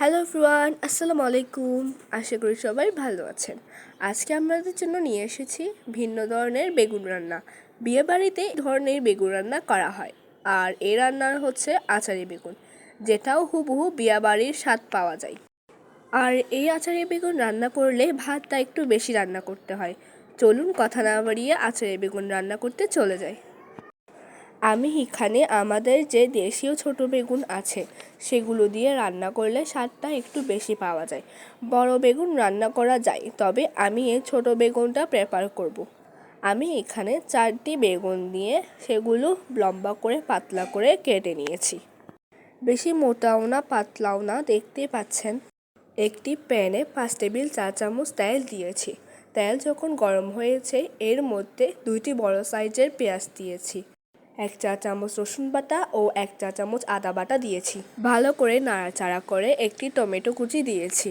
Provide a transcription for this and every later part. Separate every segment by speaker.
Speaker 1: Hello everyone, আসসালামু আলাইকুম। আশা করি সবাই ভালো আছেন। আজকে আপনাদের জন্য নিয়ে এসেছি ভিন্ন ধরনের বেগুন রান্না। বিয়েবাড়িতে এই ধরনের বেগুন রান্না করা হয়। আর এই রান্নার হচ্ছে আচারি বেগুন, যেটাও হুবহু বিয়েবাড়ির স্বাদ পাওয়া যায়। আর এই আচারি বেগুন রান্না করলে ভাতটা একটু বেশি রান্না করতে হয়। চলুন কথা না বাড়িয়ে আচারি বেগুন রান্না করতে চলে যাই। আমি এখানে আমাদের যে দেশীয় ছোট বেগুন আছে সেগুলো দিয়ে রান্না করলে স্বাদটা একটু বেশি পাওয়া যায়। বড় বেগুন রান্না করা যায়, তবে আমি এই ছোট বেগুনটা প্রেফার করব। আমি এখানে 4টি বেগুন দিয়ে সেগুলো লম্বা করে পাতলা করে কেটে নিয়েছি। বেশি মোটাও না পাতলাও না, দেখতে পাচ্ছেন। একটি প্যানে 5 টেবিল চা চামচ তেল দিয়েছি। তেল যখন গরম হয়েছে এর মধ্যে 2টি বড় সাইজের পেঁয়াজ দিয়েছি। 1 চা চামচ রসুন বাটা ও 1 চা চামচ আদা বাটা দিয়েছি। ভালো করে নাড়াচাড়া করে একটি টমেটো কুচি দিয়েছি।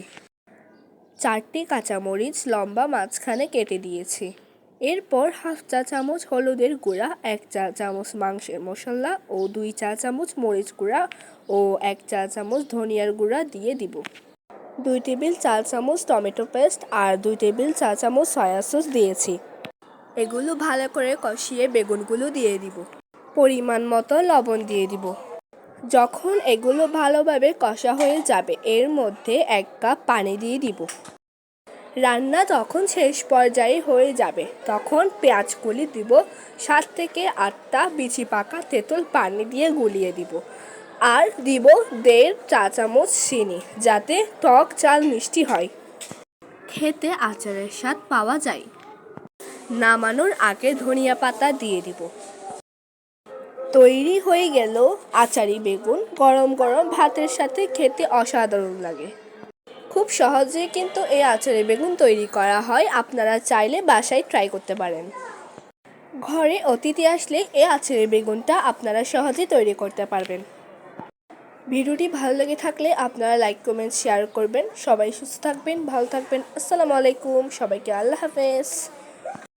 Speaker 1: 4টি কাঁচামরিচ লম্বা মাঝখানে কেটে দিয়েছি। এরপর 1/2 চা চামচ হলুদের গুঁড়া, 1 চা চামচ মাংসের মশলা ও 2 চা চামচ মরিচ গুঁড়া ও 1 চা চামচ ধনিয়ার গুঁড়া দিয়ে দিব। 2 টেবিল চা চামচ টমেটো পেস্ট আর 2 টেবিল চা চামচ সয়া সস দিয়েছি। এগুলো ভালো করে কষিয়ে বেগুনগুলো দিয়ে দিব। পরিমাণ মতো লবণ দিয়ে দিব। যখন এগুলো ভালোভাবে কষা হয়ে যাবে এর মধ্যে 1 কাপ পানি দিয়ে দিব। রান্না যখন শেষ পর্যায়ে হয়ে যাবে তখন পেঁয়াজগুলি দিব। 7 থেকে 8টা বিচি পাকা তেঁতুল পানি দিয়ে গুলিয়ে দিব। আর দিব 1.5 চা চামচ চিনি, যাতে টক ঝাল মিষ্টি হয়, খেতে আচারের স্বাদ পাওয়া যায়। নামানোর আগে ধনিয়া পাতা দিয়ে দিব। তৈরি হয়ে গেল আচারি বেগুন। গরম গরম ভাতের সাথে খেতে অসাধারণ লাগে। খুব সহজেই কিন্তু এই আচারি বেগুন তৈরি করা হয়। আপনারা চাইলে বাসায় ট্রাই করতে পারেন। ঘরে অতিথি আসলে এই আচারি বেগুনটা আপনারা সহজেই তৈরি করতে পারবেন। ভিডিওটি ভালো লেগে থাকলে আপনারা লাইক কমেন্ট শেয়ার করবেন। সবাই সুস্থ থাকবেন, ভালো থাকবেন। আসসালামু আলাইকুম। সবাইকে আল্লাহ হাফেজ।